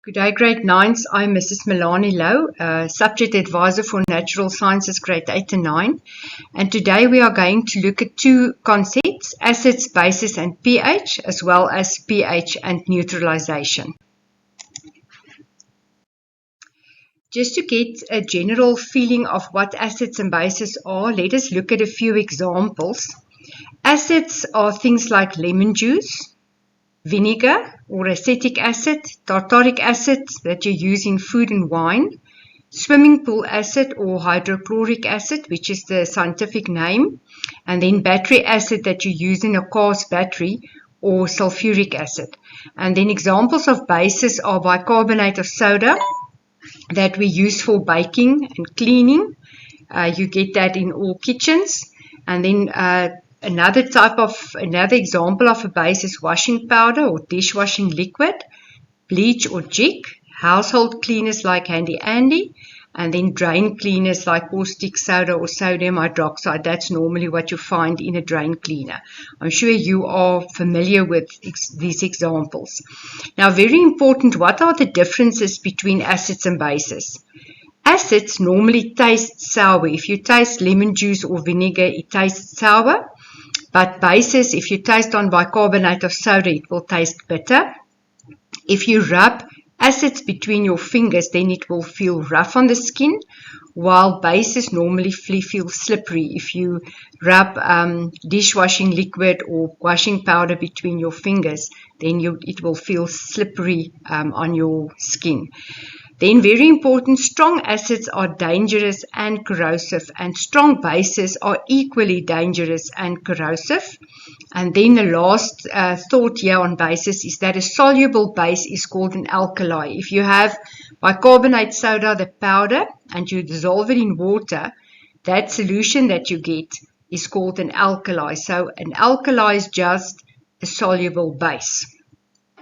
Good day, grade 9s. I'm Mrs. Melanie Lowe, Subject Advisor for Natural Sciences, grade 8 and 9. And today we are going to look at two concepts, acids, bases and pH, as well as pH and neutralization. Just to get a general feeling of what acids and bases are, let us look at a few examples. Acids are things like lemon juice, vinegar or acetic acid, tartaric acid that you use in food and wine, swimming pool acid or hydrochloric acid, which is the scientific name, and then battery acid that you use in a car's battery, or sulfuric acid. And then examples of bases are bicarbonate of soda that we use for baking and cleaning. You get that in all kitchens. And then another example of a base is washing powder or dishwashing liquid, bleach or jig, household cleaners like Handy Andy, and then drain cleaners like caustic soda or sodium hydroxide. That's normally what you find in a drain cleaner. I'm sure you are familiar with these examples. Now, very important, what are the differences between acids and bases? Acids normally taste sour. If you taste lemon juice or vinegar, it tastes sour. But bases, if you taste on bicarbonate of soda, it will taste bitter. If you rub acids between your fingers, then it will feel rough on the skin, while bases normally feel slippery. If you rub dishwashing liquid or washing powder between your fingers, then it will feel slippery on your skin. Then very important, strong acids are dangerous and corrosive, and strong bases are equally dangerous and corrosive. And then the last thought here on bases is that a soluble base is called an alkali. If you have bicarbonate soda, the powder, and you dissolve it in water, that solution that you get is called an alkali. So an alkali is just a soluble base.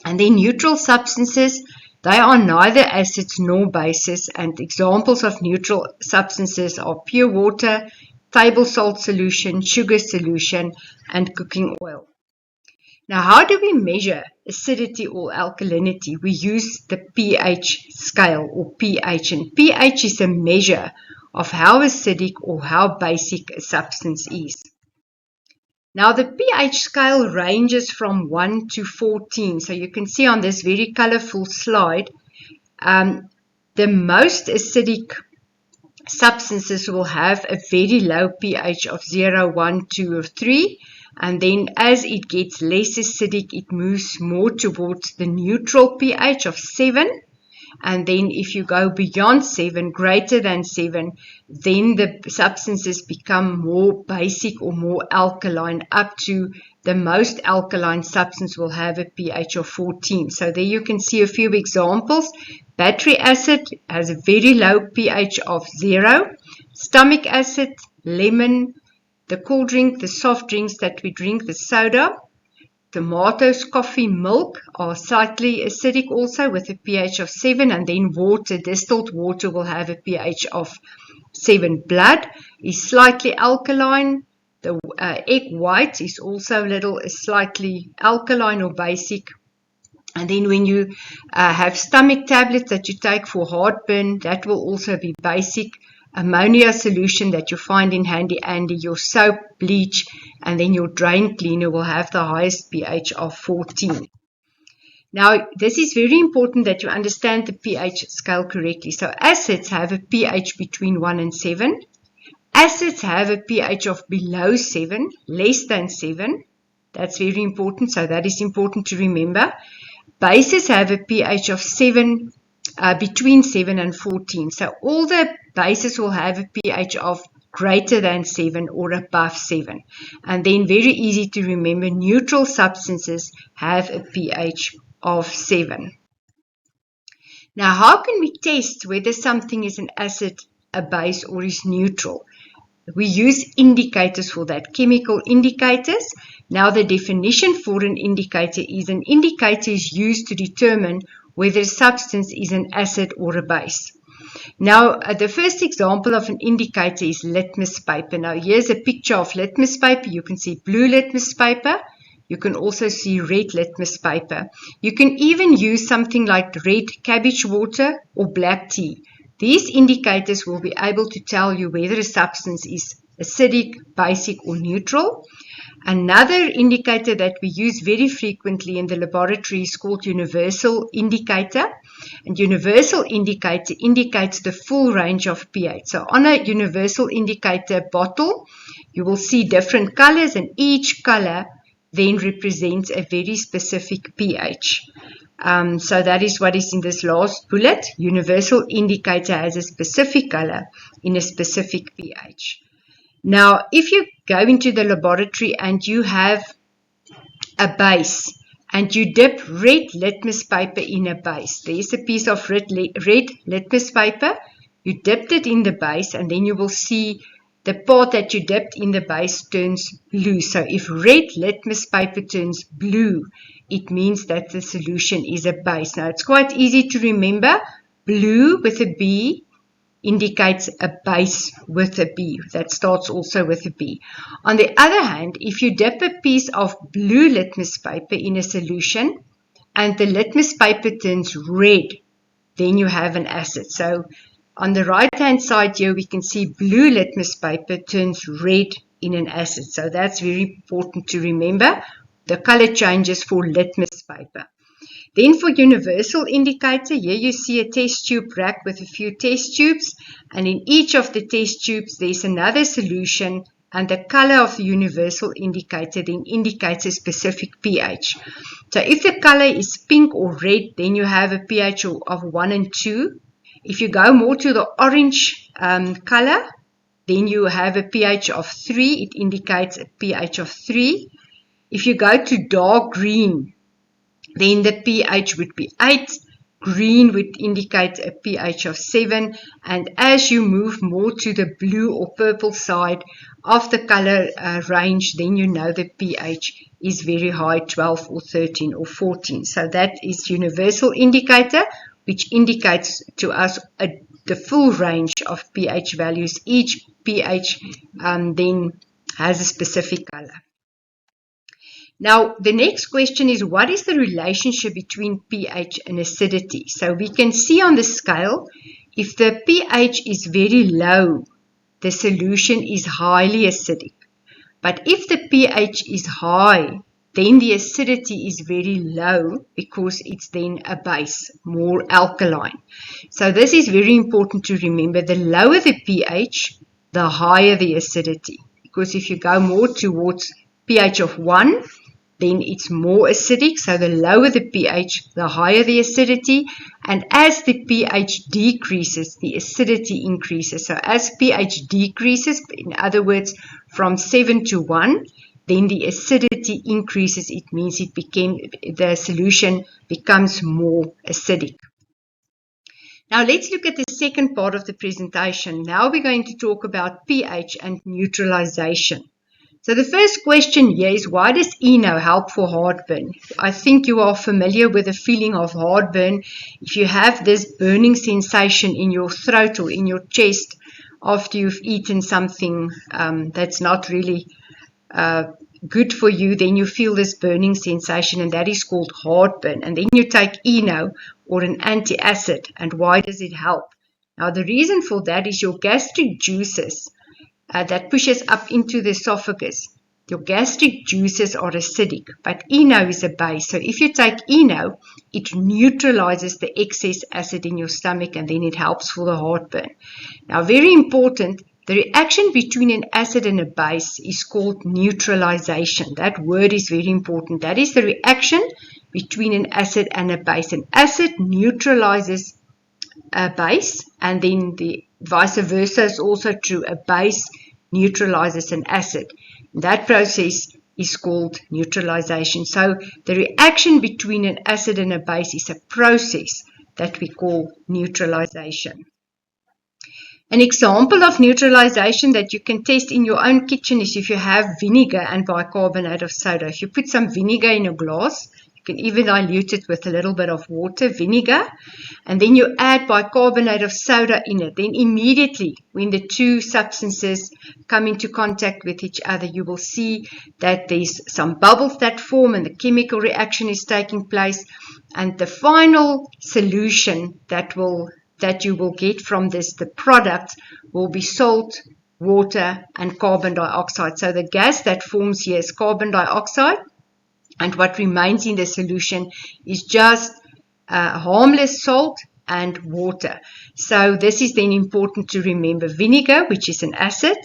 And then neutral substances, they are neither acids nor bases, and examples of neutral substances are pure water, table salt solution, sugar solution, and cooking oil. Now, how do we measure acidity or alkalinity? We use the pH scale or pH, and pH is a measure of how acidic or how basic a substance is. Now, the pH scale ranges from 1 to 14. So you can see on this very colorful slide, the most acidic substances will have a very low pH of 0, 1, 2, or 3. And then as it gets less acidic, it moves more towards the neutral pH of 7. And then if you go beyond 7, greater than 7, then the substances become more basic or more alkaline. Up to the most alkaline substance will have a pH of 14. So there you can see a few examples. Battery acid has a very low pH of 0. Stomach acid, lemon, the cool drink, the soft drinks that we drink, the soda, tomatoes, coffee, milk are slightly acidic also with a pH of 7, and then water, distilled water will have a pH of 7. Blood is slightly alkaline. The egg white is also slightly alkaline or basic. And then when you have stomach tablets that you take for heartburn, that will also be basic. Ammonia solution that you find in Handy Andy, your soap, bleach, and then your drain cleaner will have the highest pH of 14. Now, this is very important that you understand the pH scale correctly. So acids have a pH between 1 and 7. Acids have a pH of below 7, less than 7. That's very important, so that is important to remember. Bases have a pH of 7, between 7 and 14. So all the bases will have a pH of greater than 7 or above 7. And then very easy to remember, neutral substances have a pH of 7. Now, how can we test whether something is an acid, a base, or is neutral? We use indicators for that, chemical indicators. Now, the definition for an indicator is used to determine whether a substance is an acid or a base. Now, the first example of an indicator is litmus paper. Now, here's a picture of litmus paper. You can see blue litmus paper, You can also see red litmus paper. You can even use something like red cabbage water or black tea. These indicators will be able to tell you whether a substance is acidic, basic or neutral. Another indicator that we use very frequently in the laboratory is called universal indicator. And universal indicator indicates the full range of pH. So on a universal indicator bottle, you will see different colors, and each color then represents a very specific pH. So that is what is in this last bullet. Universal indicator has a specific color in a specific pH. Now, if you go into the laboratory and you have a base and you dip red litmus paper in a base, there's a piece of red litmus paper, you dipped it in the base, and then you will see the part that you dipped in the base turns blue. So if red litmus paper turns blue, it means that the solution is a base. Now, it's quite easy to remember. Blue with a B indicates a base with a B. That starts also with a B. On the other hand, if you dip a piece of blue litmus paper in a solution and the litmus paper turns red, then you have an acid. So on the right hand side here, we can see blue litmus paper turns red in an acid. So that's very important to remember. The color changes for litmus paper. Then for universal indicator, here you see a test tube rack with a few test tubes, and in each of the test tubes there's another solution, and the color of the universal indicator then indicates a specific pH. So if the color is pink or red, then you have a pH of 1 and 2. If you go more to the orange color, then you have a pH of 3. It indicates a pH of 3. If you go to dark green, then the pH would be 8. Green would indicate a pH of 7. And as you move more to the blue or purple side of the color range, then you know the pH is very high, 12 or 13 or 14. So that is universal indicator, which indicates to us the full range of pH values. Each pH then has a specific color. Now, the next question is, what is the relationship between pH and acidity? So we can see on the scale, if the pH is very low, the solution is highly acidic. But if the pH is high, then the acidity is very low because it's then a base, more alkaline. So this is very important to remember. The lower the pH, the higher the acidity. Because if you go more towards pH of 1, then it's more acidic. So the lower the pH, the higher the acidity. And as the pH decreases, the acidity increases. So as pH decreases, in other words, from 7 to 1, then the acidity increases. It means the solution becomes more acidic. Now let's look at the second part of the presentation. Now we're going to talk about pH and neutralization. So the first question here is, why does ENO help for heartburn? I think you are familiar with the feeling of heartburn. If you have this burning sensation in your throat or in your chest after you've eaten something that's not really good for you, then you feel this burning sensation, and that is called heartburn. And then you take ENO or an antacid. And why does it help? Now the reason for that is your gastric juices that pushes up into the esophagus. Your gastric juices are acidic, but ENO is a base. So if you take ENO, it neutralizes the excess acid in your stomach, and then it helps for the heartburn. Now, very important, the reaction between an acid and a base is called neutralization. That word is very important. That is the reaction between an acid and a base. An acid neutralizes a base, and then the vice versa is also true. A base neutralizes an acid. That process is called neutralization. So the reaction between an acid and a base is a process that we call neutralization. An example of neutralization that you can test in your own kitchen is if you have vinegar and bicarbonate of soda. If you put some vinegar in a glass, you can even dilute it with a little bit of water, vinegar, and then you add bicarbonate of soda in it. Then immediately when the two substances come into contact with each other, you will see that there's some bubbles that form and the chemical reaction is taking place. And the final solution that you will get from this, the product, will be salt, water, and carbon dioxide. So the gas that forms here is carbon dioxide, and what remains in the solution is just harmless salt and water. So this is then important to remember. Vinegar, which is an acid,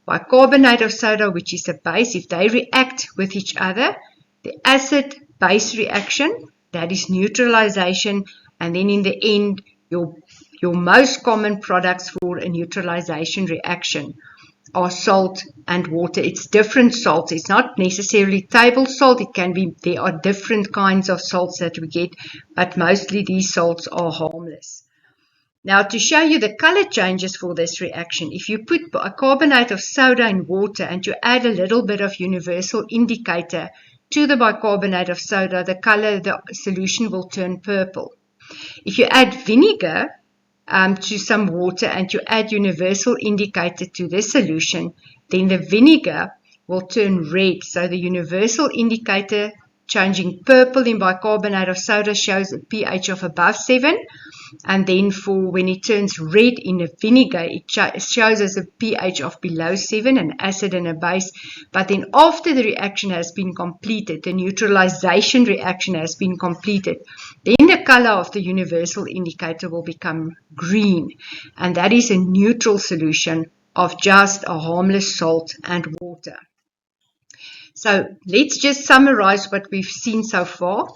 bicarbonate of soda, which is a base. If they react with each other, the acid-base reaction, that is neutralization, and then in the end, your most common products for a neutralization reaction are salt and water. It's different salts. It's not necessarily table salt. It can be, there are different kinds of salts that we get, but mostly these salts are harmless. Now, to show you the color changes for this reaction, if you put a carbonate of soda in water and you add a little bit of universal indicator to the bicarbonate of soda, the color of the solution will turn purple. If you add vinegar to some water and you add universal indicator to this solution, then the vinegar will turn red. So the universal indicator changing purple in bicarbonate of soda shows a pH of above 7, and then for when it turns red in a vinegar, it shows us a pH of below 7, an acid and a base. But then after the reaction has been completed, the neutralization reaction has been completed, then the color of the universal indicator will become green, and that is a neutral solution of just a harmless salt and water. So let's just summarize what we've seen so far.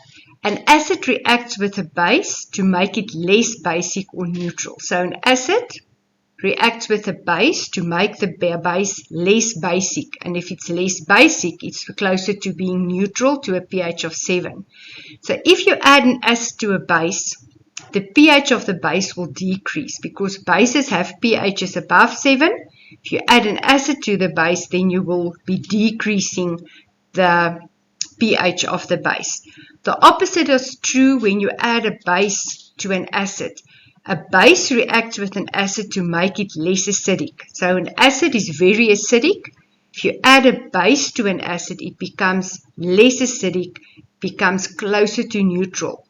An acid reacts with a base to make it less basic or neutral. So an acid reacts with a base to make the base less basic. And if it's less basic, it's closer to being neutral, to a pH of 7. So if you add an acid to a base, the pH of the base will decrease because bases have pHs above 7. If you add an acid to the base, then you will be decreasing the pH of the base. The opposite is true when you add a base to an acid. A base reacts with an acid to make it less acidic. So an acid is very acidic. If you add a base to an acid, it becomes less acidic, becomes closer to neutral.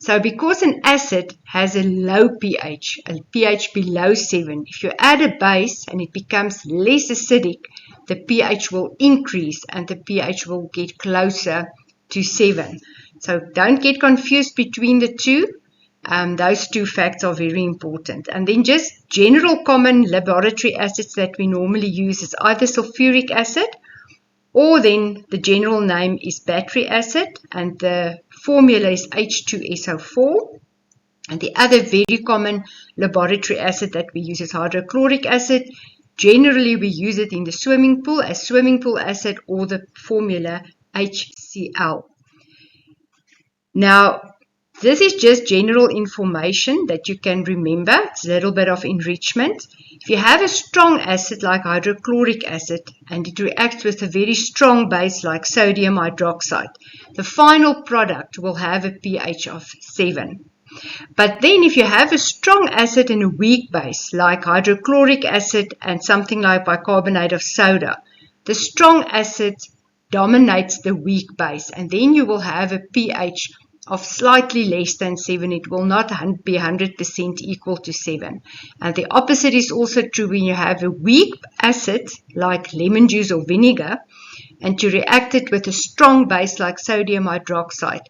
So because an acid has a low pH, a pH below 7, if you add a base and it becomes less acidic, the pH will increase and the pH will get closer to 7. So don't get confused between the two. Those two facts are very important. And then just general common laboratory acids that we normally use is either sulfuric acid, or then the general name is battery acid, and the formula is H2SO4. And the other very common laboratory acid that we use is hydrochloric acid. Generally, we use it in the swimming pool as swimming pool acid, or the formula HCl. Now, this is just general information that you can remember. It's a little bit of enrichment. If you have a strong acid like hydrochloric acid and it reacts with a very strong base like sodium hydroxide, the final product will have a pH of 7. But then if you have a strong acid and a weak base like hydrochloric acid and something like bicarbonate of soda, the strong acid dominates the weak base, and then you will have a pH of slightly less than 7. It will not be 100% equal to 7. And the opposite is also true when you have a weak acid like lemon juice or vinegar and you react it with a strong base like sodium hydroxide.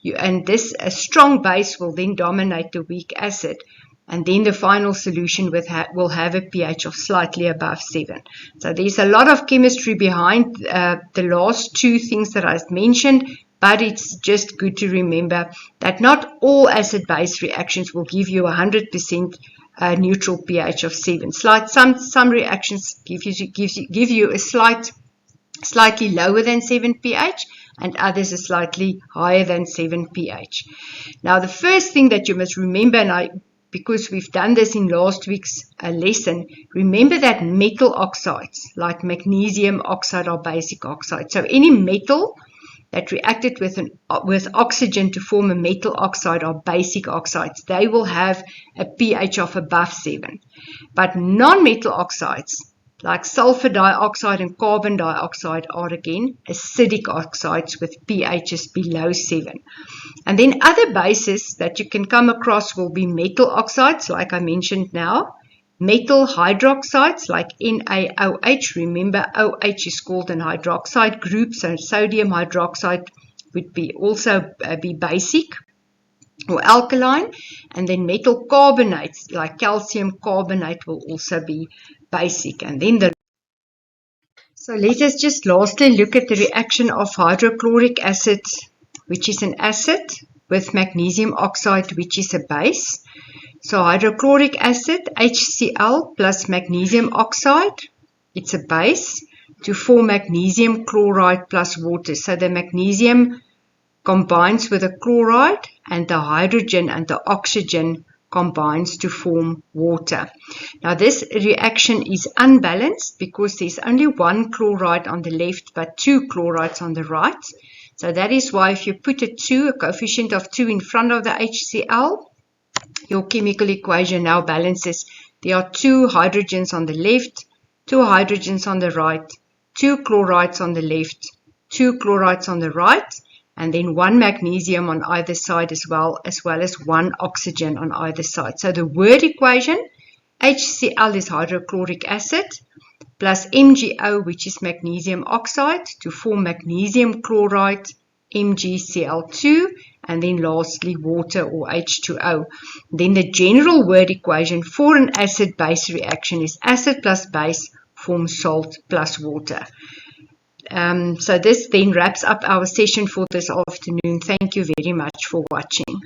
A strong base will then dominate the weak acid, and then the final solution will have a pH of slightly above 7. So there's a lot of chemistry behind the last two things that I mentioned, but it's just good to remember that not all acid-base reactions will give you 100% neutral pH of 7. Some reactions give you a slightly lower than 7 pH, and others are slightly higher than 7 pH. Now, the first thing that you must remember, because we've done this in last week's lesson, remember that metal oxides like magnesium oxide are basic oxides. So any metal that reacted with oxygen to form a metal oxide are basic oxides. They will have a pH of above 7. But non-metal oxides, like sulfur dioxide and carbon dioxide, are again acidic oxides with pHs below 7. And then other bases that you can come across will be metal oxides, like I mentioned now, metal hydroxides like NaOH. Remember, OH is called an hydroxide group, so sodium hydroxide would also be basic or alkaline. And then metal carbonates like calcium carbonate will also be basic. And then so let us just lastly look at the reaction of hydrochloric acid, which is an acid, with magnesium oxide, which is a base. So hydrochloric acid, HCl plus magnesium oxide, it's a base, to form magnesium chloride plus water. So the magnesium combines with the chloride, and the hydrogen and the oxygen combines to form water. Now this reaction is unbalanced because there's only one chloride on the left but two chlorides on the right. So that is why if you put a coefficient of 2 in front of the HCl, your chemical equation now balances. There are 2 hydrogens on the left, 2 hydrogens on the right, 2 chlorides on the left, 2 chlorides on the right, and then 1 magnesium on either side as well as 1 oxygen on either side. So the word equation, HCl is hydrochloric acid, plus MgO, which is magnesium oxide, to form magnesium chloride, MgCl2, and then lastly water, or H2O. Then the general word equation for an acid-base reaction is acid plus base forms salt plus water. So this then wraps up our session for this afternoon. Thank you very much for watching.